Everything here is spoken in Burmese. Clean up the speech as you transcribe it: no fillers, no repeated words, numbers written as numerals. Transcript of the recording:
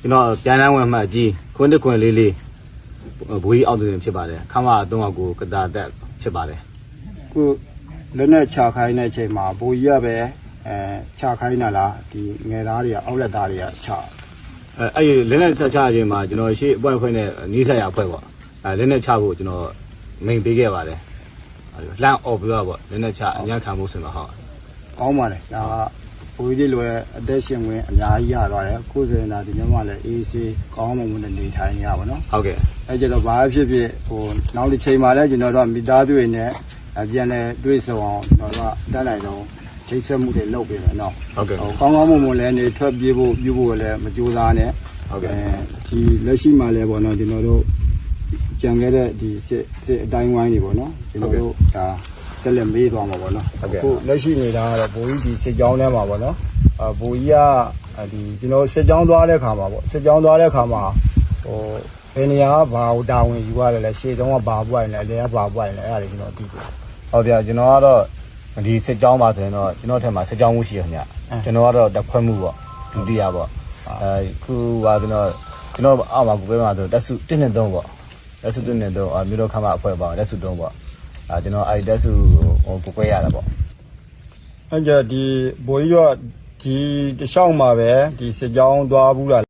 ကျွန်တော်ပြန်တန်းဝင်မှကြီးခွန်းတစ်ခွန်းလေးလေးဘွေးအောက်တွင်ဖြစ်ပါတယ်ခမ300ကိုကတာတက်ဖြစ်ပါတယ် ကိုလက်နဲ့ခြာခိုင်းတဲ့အချိန်မှာဘိုးကြီးကပဲခြာခိုင်းတာလားဒီငယ်သားတွေကအောက်လက်သားတွေကခြာအဲ့လက်နဲ့ချခြင်းမှာကျွန်တော်ရှေ့အပွဲခွင့်နဲ့နီးစက်ရအဖွဲ့ပေါ့လက်နဲ့ချဖို့ကျွန်တော်မိန်ပေးခဲ့ပါတယ်လှမ်းအော်ပြီးတော့ပေါ့လက်နဲ့ချအညံ့ခံမှုဆိုတော့ဟုတ်ကောင်းပါလေဒါဘိုးကြီးလိုအသက်ရှင်ဝင်အများကြီးရသွားတယ်ကိုယ်စင်တာဒီညမှာလည်းအေးဆေးကောင်းမှမနေထိုင်နေရပါတော့ဟုတ်ကဲ့အဲ့ကျတော့ဘာဖြစ်ဖြစ်ဟိုနောက်တစ်ချိန်မှာလည်းကျွန်တော်တို့မိသားစုတွေနဲ့ပြန်လဲတွေ့ဆုံအောင်ကျွန်တော်တို့တက်လိုက်တော့ချိတ်ဆက်မှုတွေလုပ်ပေးမယ်နော်ဟုတ်ကဲ့ကောင်းကောင်းမွန်မွန်လည်းနေထွက်ပြေးဖို့ပြုဖို့လည်းမကြိုးစားနဲ့ဟုတ်ကဲ့ဒီလက်ရှိမှာလည်းပေါ့နော်ကျွန်တော်တို့ကြံခဲ့တဲ့ဒီစစ်အတိုင်းဝိုင်းတွေပေါ့နော်ကျွန်တော်တို့ဒါဆက်လက်မေးသွားမှာပေါ့နော်အခုလက်ရှိနေတာကတော့ဘိုးကြီးဒီစစ်ကြောင်းထဲမှာပေါ့နော်ဘိုးကြီးကဒီကျွန်တော်စစ်ကြောင်းသွားတဲ့ခါမှာပေါ့စစ်ကြောင်းသွားတဲ့ခါမှာဟိုဘယ်နေရာကဘာကိုတာဝန်ယူရတယ်လဲရှေ့တုန်းကဘာပွိုင်လဲအလဲကဘာပွိုင်လဲအဲ့ဒါတွေကျွန်တော်သိတယ်ဟုတ်ပြကျွန်တော်ကတော့ဒီစစ်ကြောင်းပါဆိုရင်တော့ကျွန်တော်ထက်မှာစစ်ကြောင်းမှုရှိရခင်ဗျကျွန်တော်ကတော့တက်ခွဲမှုပေါ့ဒုတိယပေါ့ခုကကျွန်တော်အောက်မှာကိုပဲမှာဆိုတက်စု1နဲ့3ပေါ့တက်စု1နဲ့3မြို့တော်ခမအဖွဲ့ပါတက်စု3ပေါ့ကျွန်တော်အဲ့တက်စုကိုကွဲရတာပေါ့အဲ့ကြဒီဘိုးကြီးကဒီတလျှောက်မှာပဲဒီစစ်ကြောင်းသွားဘူးလား